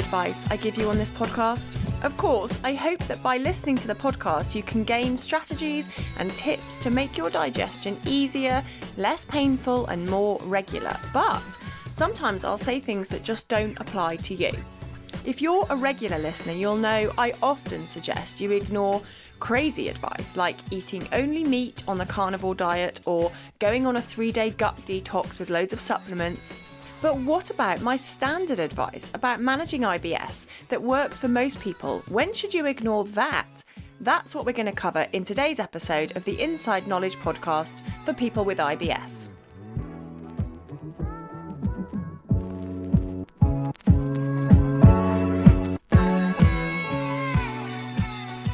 advice I give you on this podcast. Of course, I hope that by listening to the podcast, you can gain strategies and tips to make your digestion easier, less painful, and more regular. But sometimes I'll say things that just don't apply to you. If you're a regular listener, you'll know I often suggest you ignore crazy advice like eating only meat on the carnivore diet or going on a 3-day gut detox with loads of supplements. But what about my standard advice about managing IBS that works for most people? When should you ignore that? That's what we're going to cover in today's episode of the Inside Knowledge podcast for people with IBS.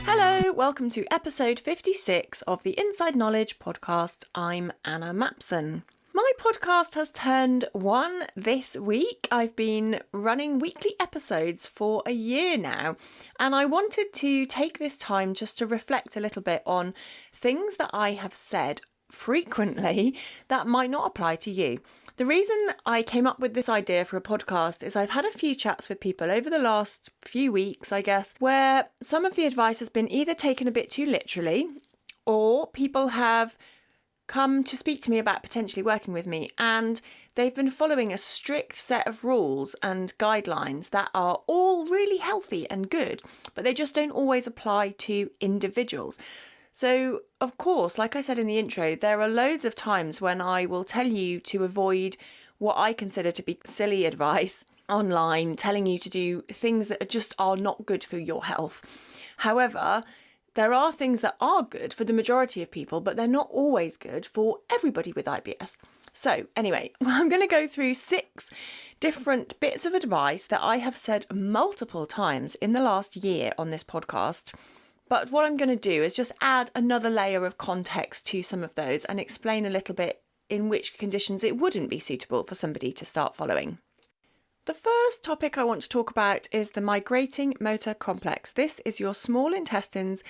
Hello, welcome to episode 56 of the Inside Knowledge podcast. I'm Anna Mapson. My podcast has turned 1 this week. I've been running weekly episodes for a year now, and I wanted to take this time just to reflect a little bit on things that I have said frequently that might not apply to you. The reason I came up with this idea for a podcast is I've had a few chats with people over the last few weeks, I guess, where some of the advice has been either taken a bit too literally, or people have come to speak to me about potentially working with me, and they've been following a strict set of rules and guidelines that are all really healthy and good, but they just don't always apply to individuals. So, of course, like I said in the intro, there are loads of times when I will tell you to avoid what I consider to be silly advice online, telling you to do things that just are not good for your health. However, there are things that are good for the majority of people, but they're not always good for everybody with IBS. So anyway, I'm going to go through 6 different bits of advice that I have said multiple times in the last year on this podcast. But what I'm going to do is just add another layer of context to some of those and explain a little bit in which conditions it wouldn't be suitable for somebody to start following. The first topic I want to talk about is the migrating motor complex. This is your small intestine's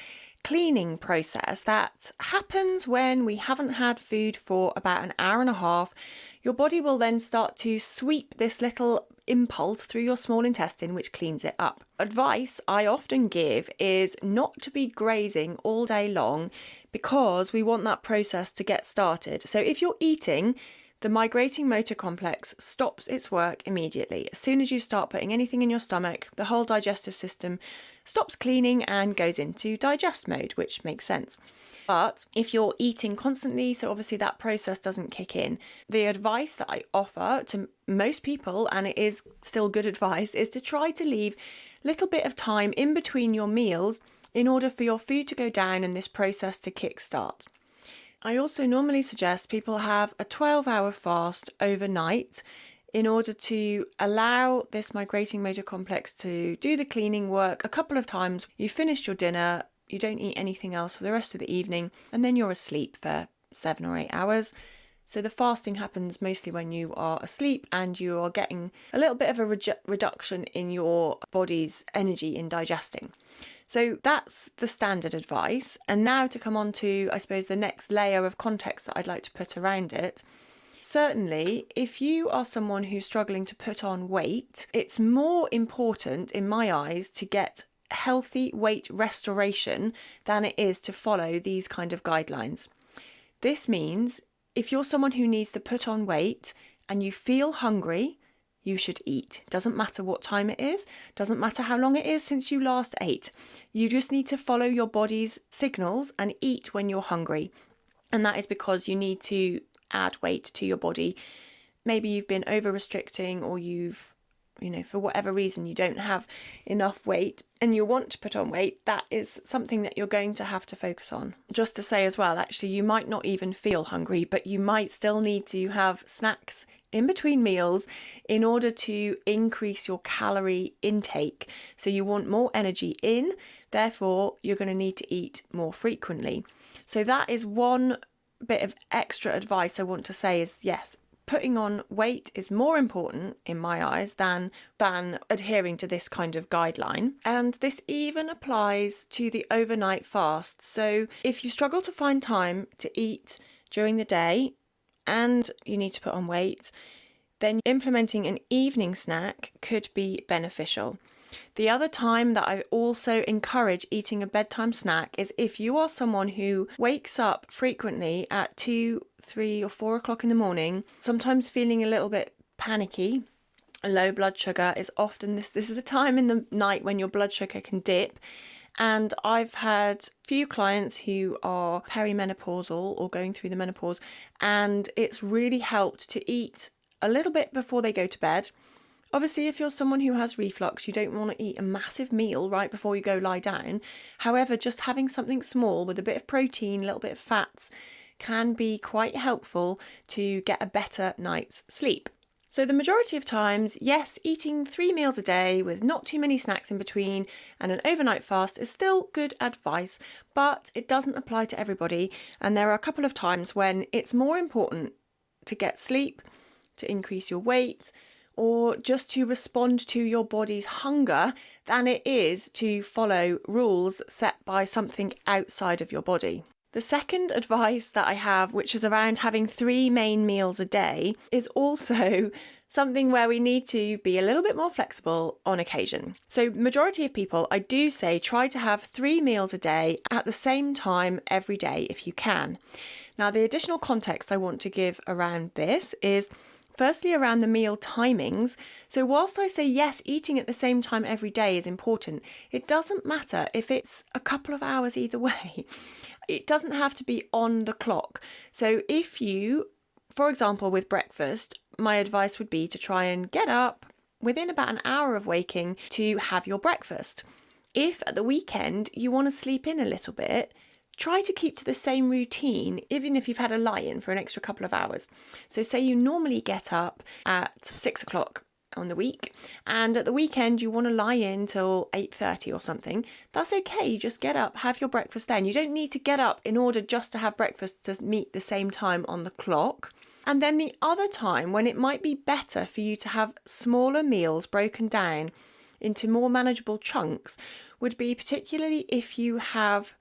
cleaning process that happens when we haven't had food for about an hour and a half. Your body will then start to sweep this little impulse through your small intestine, which cleans it up. Advice I often give is not to be grazing all day long because we want that process to get started. So if you're eating, the migrating motor complex stops its work immediately. As soon as you start putting anything in your stomach, the whole digestive system stops cleaning and goes into digest mode, which makes sense. But if you're eating constantly, so obviously that process doesn't kick in, the advice that I offer to most people, and it is still good advice, is to try to leave a little bit of time in between your meals in order for your food to go down and this process to kickstart. I also normally suggest people have a 12-hour fast overnight in order to allow this migrating motor complex to do the cleaning work a couple of times. You finished your dinner, you don't eat anything else for the rest of the evening, and then you're asleep for 7 or 8 hours. So the fasting happens mostly when you are asleep and you are getting a little bit of a reduction in your body's energy in digesting. So that's the standard advice. And now to come on to, I suppose, the next layer of context that I'd like to put around it. Certainly, if you are someone who's struggling to put on weight, it's more important, in my eyes, to get healthy weight restoration than it is to follow these kind of guidelines. This means if you're someone who needs to put on weight and you feel hungry, you should eat. Doesn't matter what time it is, doesn't matter how long it is since you last ate. You just need to follow your body's signals and eat when you're hungry. And that is because you need to add weight to your body. Maybe you've been over restricting, or you've, for whatever reason, you don't have enough weight and you want to put on weight. That is something that you're going to have to focus on. Just to say as well, actually, you might not even feel hungry, but you might still need to have snacks in between meals in order to increase your calorie intake. So you want more energy in, therefore you're going to need to eat more frequently. So that is one bit of extra advice I want to say is, yes, putting on weight is more important in my eyes than adhering to this kind of guideline. And this even applies to the overnight fast. So if you struggle to find time to eat during the day and you need to put on weight, then implementing an evening snack could be beneficial. The other time that I also encourage eating a bedtime snack is if you are someone who wakes up frequently at 2, 3 or 4 o'clock in the morning, sometimes feeling a little bit panicky. Low blood sugar is often this is the time in the night when your blood sugar can dip. And I've had few clients who are perimenopausal or going through the menopause, and it's really helped to eat a little bit before they go to bed. Obviously, if you're someone who has reflux, you don't want to eat a massive meal right before you go lie down. However, just having something small with a bit of protein, a little bit of fats, can be quite helpful to get a better night's sleep. So the majority of times, yes, eating 3 meals a day with not too many snacks in between and an overnight fast is still good advice, but it doesn't apply to everybody. And there are a couple of times when it's more important to get sleep, to increase your weight, or just to respond to your body's hunger than it is to follow rules set by something outside of your body. The second advice that I have, which is around having 3 main meals a day, is also something where we need to be a little bit more flexible on occasion. So majority of people, I do say try to have 3 meals a day at the same time every day if you can. Now, the additional context I want to give around this is firstly, around the meal timings. So whilst I say yes, eating at the same time every day is important, it doesn't matter if it's a couple of hours either way. It doesn't have to be on the clock. So if you, for example, with breakfast, my advice would be to try and get up within about an hour of waking to have your breakfast. If at the weekend you want to sleep in a little bit, try to keep to the same routine, even if you've had a lie-in for an extra couple of hours. So say you normally get up at 6 o'clock on the week, and at the weekend you want to lie in till 8:30 or something. That's okay. You just get up, have your breakfast then. You don't need to get up in order just to have breakfast to meet the same time on the clock. And then the other time when it might be better for you to have smaller meals broken down into more manageable chunks would be particularly if you have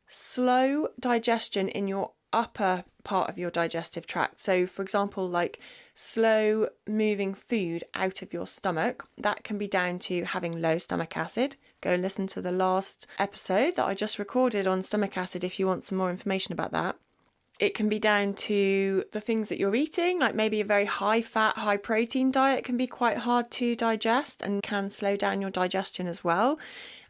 slow digestion in your upper part of your digestive tract. So for example, like slow moving food out of your stomach, that can be down to having low stomach acid. Go listen to the last episode that I just recorded on stomach acid if you want some more information about that. It can be down to the things that you're eating, like maybe a very high fat, high protein diet can be quite hard to digest and can slow down your digestion as well.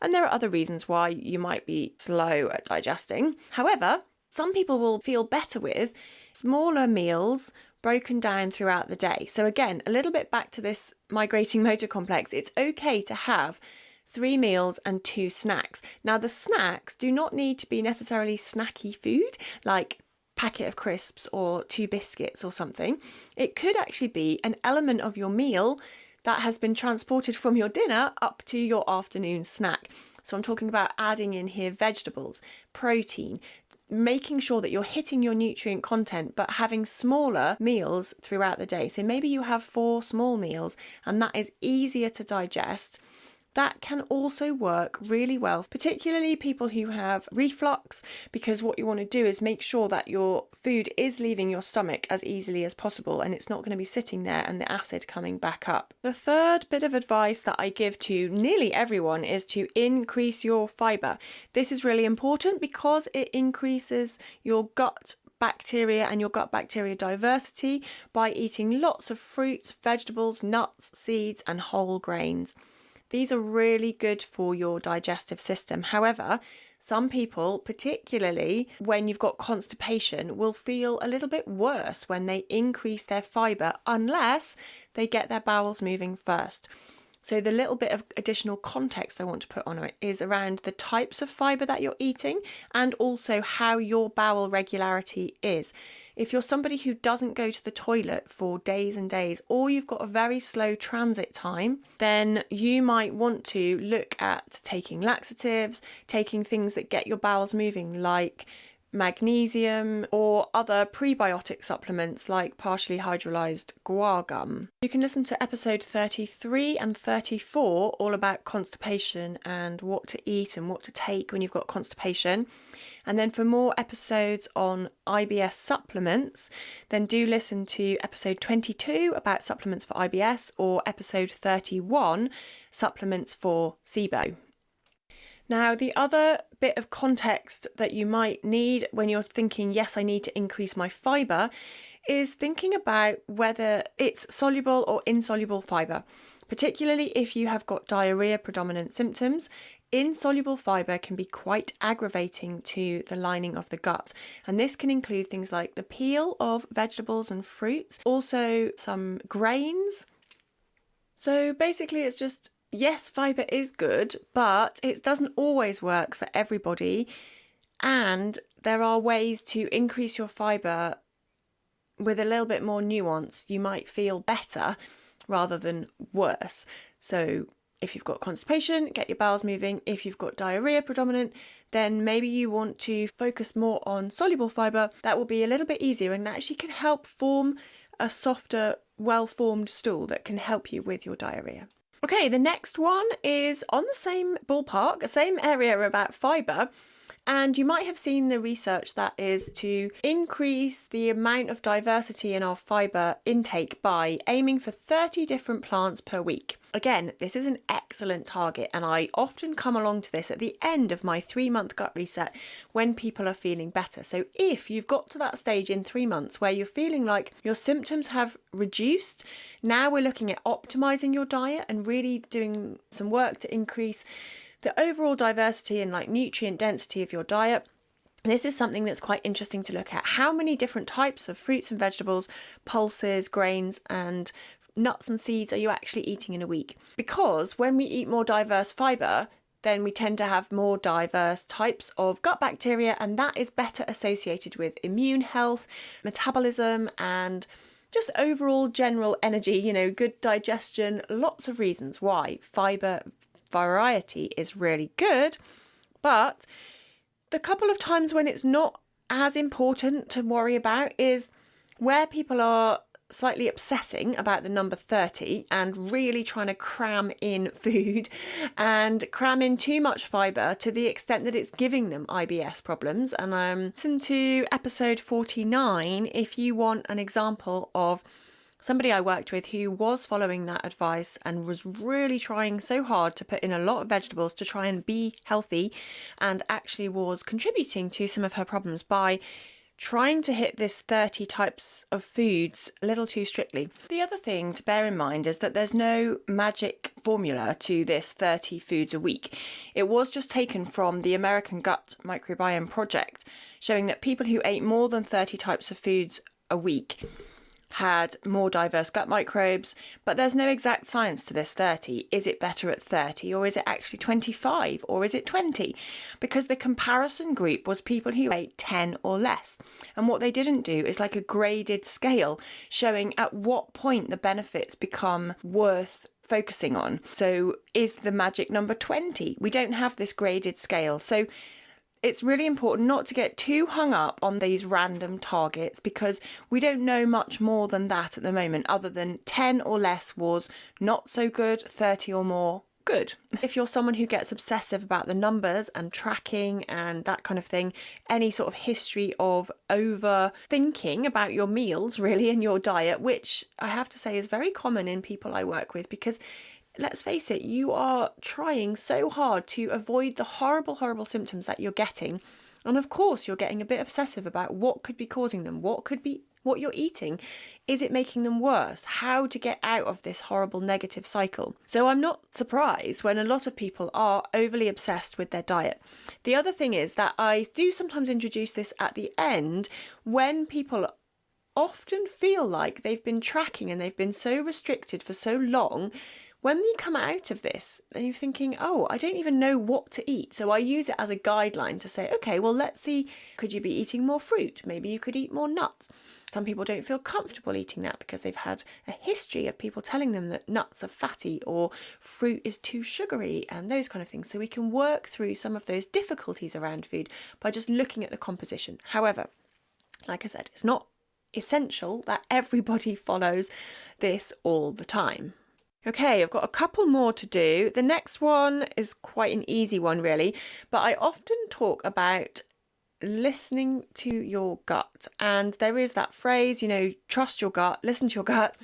And there are other reasons why you might be slow at digesting. However, some people will feel better with smaller meals broken down throughout the day. So again, a little bit back to this migrating motor complex, it's okay to have 3 meals and 2 snacks. Now, the snacks do not need to be necessarily snacky food, like packet of crisps or 2 biscuits or something. It could actually be an element of your meal that has been transported from your dinner up to your afternoon snack. So I'm talking about adding in here vegetables, protein, making sure that you're hitting your nutrient content, but having smaller meals throughout the day. So maybe you have 4 small meals and that is easier to digest. That can also work really well, particularly people who have reflux, because what you want to do is make sure that your food is leaving your stomach as easily as possible and it's not going to be sitting there and the acid coming back up. The third bit of advice that I give to nearly everyone is to increase your fibre. This is really important because it increases your gut bacteria and your gut bacteria diversity by eating lots of fruits, vegetables, nuts, seeds and whole grains. These are really good for your digestive system. However, some people, particularly when you've got constipation, will feel a little bit worse when they increase their fibre unless they get their bowels moving first. So the little bit of additional context I want to put on it is around the types of fibre that you're eating and also how your bowel regularity is. If you're somebody who doesn't go to the toilet for days and days, or you've got a very slow transit time, then you might want to look at taking laxatives, taking things that get your bowels moving, like magnesium, or other prebiotic supplements like partially hydrolyzed guar gum. You can listen to episode 33 and 34 all about constipation and what to eat and what to take when you've got constipation. And then for more episodes on IBS supplements, then do listen to episode 22 about supplements for IBS or episode 31, supplements for SIBO. Now, the other bit of context that you might need when you're thinking, yes, I need to increase my fibre, is thinking about whether it's soluble or insoluble fibre. Particularly if you have got diarrhea predominant symptoms, insoluble fibre can be quite aggravating to the lining of the gut. And this can include things like the peel of vegetables and fruits, also some grains. So basically it's just, yes, fibre is good, but it doesn't always work for everybody. And there are ways to increase your fibre with a little bit more nuance. You might feel better rather than worse. So if you've got constipation, get your bowels moving. If you've got diarrhea predominant, then maybe you want to focus more on soluble fibre. That will be a little bit easier and actually can help form a softer, well-formed stool that can help you with your diarrhea. Okay, the next one is on the same ballpark, same area about fibre. And you might have seen the research that is to increase the amount of diversity in our fibre intake by aiming for 30 different plants per week. Again, this is an excellent target, and I often come along to this at the end of my 3-month gut reset when people are feeling better. So if you've got to that stage in 3 months where you're feeling like your symptoms have reduced, now we're looking at optimizing your diet and really doing some work to increase the overall diversity and nutrient density of your diet. This is something that's quite interesting to look at. How many different types of fruits and vegetables, pulses, grains, and nuts and seeds are you actually eating in a week? Because when we eat more diverse fibre, then we tend to have more diverse types of gut bacteria, and that is better associated with immune health, metabolism, and just overall general energy, good digestion. Lots of reasons why fibre variety is really good. But the couple of times when it's not as important to worry about is where people are slightly obsessing about the number 30 and really trying to cram in food and cram in too much fibre to the extent that it's giving them IBS problems. And listen to episode 49 if you want an example of somebody I worked with who was following that advice and was really trying so hard to put in a lot of vegetables to try and be healthy, and actually was contributing to some of her problems by trying to hit this 30 types of foods a little too strictly. The other thing to bear in mind is that there's no magic formula to this 30 foods a week. It was just taken from the American Gut Microbiome Project, showing that people who ate more than 30 types of foods a week had more diverse gut microbes, but there's no exact science to this 30. Is it better at 30, or is it actually 25, or is it 20? Because the comparison group was people who ate 10 or less. And what they didn't do is a graded scale showing at what point the benefits become worth focusing on. So is the magic number 20? We don't have this graded scale. So it's really important not to get too hung up on these random targets, because we don't know much more than that at the moment, other than 10 or less was not so good, 30 or more good. If you're someone who gets obsessive about the numbers and tracking and that kind of thing, any sort of history of overthinking about your meals really and your diet, which I have to say is very common in people I work with, because let's face it, you are trying so hard to avoid the horrible, horrible symptoms that you're getting. And of course, you're getting a bit obsessive about what could be causing them, what you're eating. Is it making them worse? How to get out of this horrible negative cycle? So I'm not surprised when a lot of people are overly obsessed with their diet. The other thing is that I do sometimes introduce this at the end when people often feel like they've been tracking and they've been so restricted for so long. when you come out of this, then you're thinking, oh, I don't even know what to eat. So I use it as a guideline to say, okay, well, let's see, could you be eating more fruit? Maybe you could eat more nuts. Some people don't feel comfortable eating that because they've had a history of people telling them that nuts are fatty or fruit is too sugary and those kind of things. So we can work through some of those difficulties around food by just looking at the composition. However, like I said, it's not essential that everybody follows this all the time. Okay, I've got a couple more to do. The next one is quite an easy one, really, but I often talk about listening to your gut. And there is that phrase, trust your gut, listen to your gut,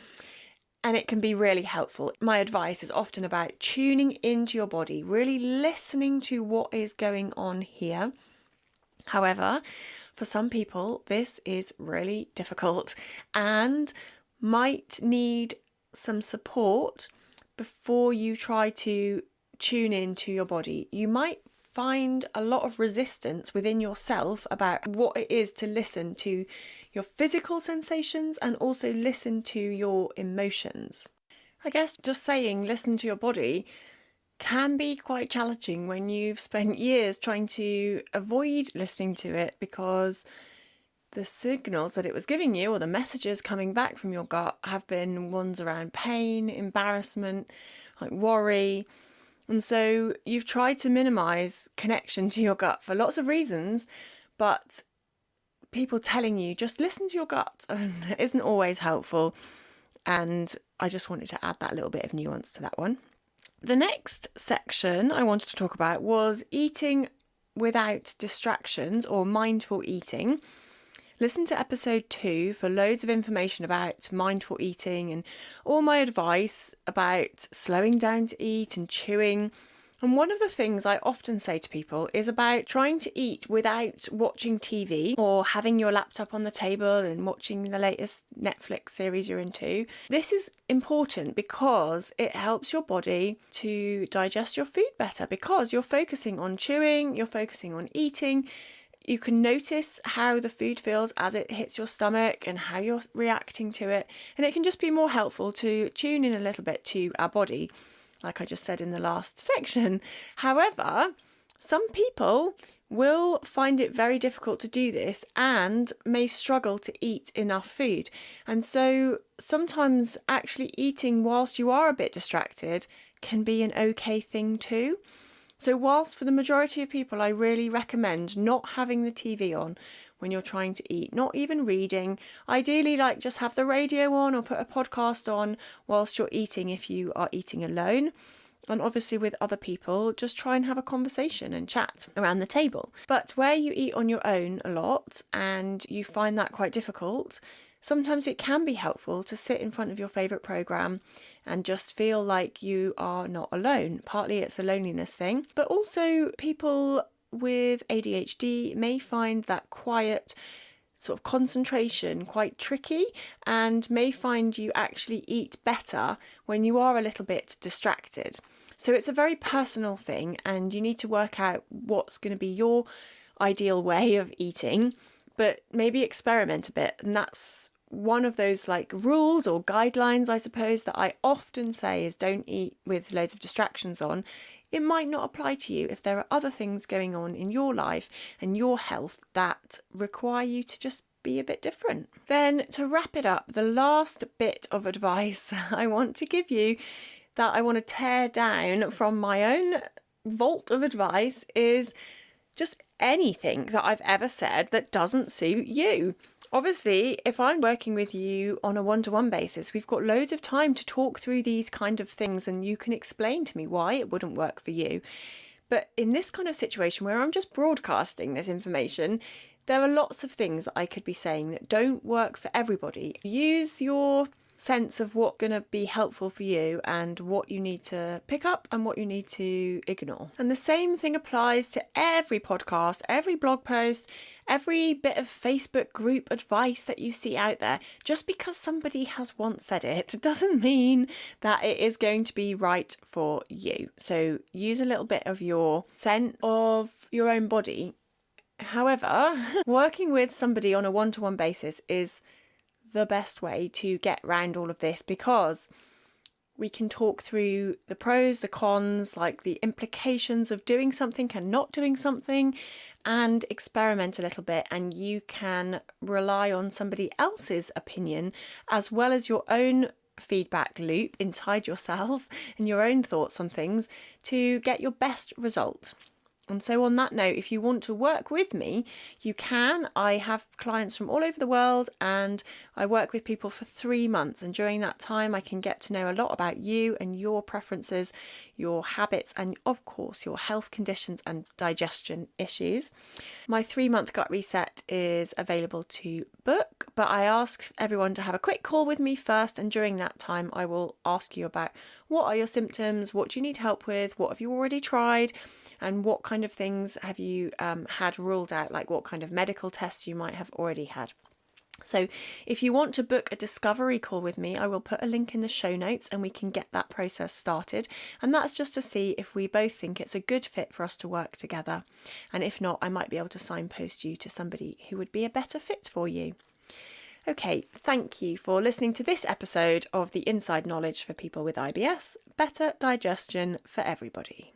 and it can be really helpful. My advice is often about tuning into your body, really listening to what is going on here. However, for some people, this is really difficult and might need some support before you try to tune into your body. You might find a lot of resistance within yourself about what it is to listen to your physical sensations and also listen to your emotions. I guess just saying listen to your body can be quite challenging when you've spent years trying to avoid listening to it because the signals that it was giving you, or the messages coming back from your gut, have been ones around pain, embarrassment, like worry. And so you've tried to minimize connection to your gut for lots of reasons, but people telling you just listen to your gut isn't always helpful. And I just wanted to add that little bit of nuance to that one. The next section I wanted to talk about was eating without distractions, or mindful eating. Listen to episode 2 for loads of information about mindful eating and all my advice about slowing down to eat and chewing. And one of the things I often say to people is about trying to eat without watching TV or having your laptop on the table and watching the latest Netflix series you're into. This is important because it helps your body to digest your food better, because you're focusing on chewing, you're focusing on eating. You can notice how the food feels as it hits your stomach and how you're reacting to it. And it can just be more helpful to tune in a little bit to our body, like I just said in the last section. However, some people will find it very difficult to do this and may struggle to eat enough food. And so sometimes actually eating whilst you are a bit distracted can be an okay thing too. So whilst for the majority of people, I really recommend not having the TV on when you're trying to eat, not even reading. Ideally, just have the radio on or put a podcast on whilst you're eating if you are eating alone. And obviously with other people, just try and have a conversation and chat around the table. But where you eat on your own a lot and you find that quite difficult, sometimes it can be helpful to sit in front of your favourite programme and just feel like you are not alone. Partly it's a loneliness thing, but also people with ADHD may find that quiet sort of concentration quite tricky and may find you actually eat better when you are a little bit distracted. So it's a very personal thing and you need to work out what's going to be your ideal way of eating, but maybe experiment a bit. And that's one of those rules or guidelines, I suppose, that I often say is don't eat with loads of distractions on. It might not apply to you if there are other things going on in your life and your health that require you to just be a bit different. Then to wrap it up, the last bit of advice I want to give you that I want to tear down from my own vault of advice is just anything that I've ever said that doesn't suit you. Obviously, if I'm working with you on a one-to-one basis, we've got loads of time to talk through these kind of things and you can explain to me why it wouldn't work for you. But in this kind of situation where I'm just broadcasting this information, there are lots of things that I could be saying that don't work for everybody. Use your sense of what's going to be helpful for you and what you need to pick up and what you need to ignore. And the same thing applies to every podcast, every blog post, every bit of Facebook group advice that you see out there. Just because somebody has once said it doesn't mean that it is going to be right for you. So use a little bit of your sense of your own body. However, working with somebody on a one-to-one basis is the best way to get around all of this, because We can talk through the pros, the cons, like the implications of doing something and not doing something, and experiment a little bit. And you can rely on somebody else's opinion as well as your own feedback loop inside yourself and your own thoughts on things to get your best result. And so on that note, if you want to work with me, you can. I have clients from all over the world and I work with people for 3 months. And during that time, I can get to know a lot about you and your preferences, your habits, and of course, your health conditions and digestion issues. My 3-month gut reset is available to book, but I ask everyone to have a quick call with me first. And during that time, I will ask you about what are your symptoms, what do you need help with, what have you already tried, and what kind of things have you had ruled out, like what kind of medical tests you might have already had. So if you want to book a discovery call with me, I will put a link in the show notes and we can get that process started. And that's just to see if we both think it's a good fit for us to work together. And if not, I might be able to signpost you to somebody who would be a better fit for you. Okay, thank you for listening to this episode of the Inside Knowledge for People with IBS, Better Digestion for Everybody.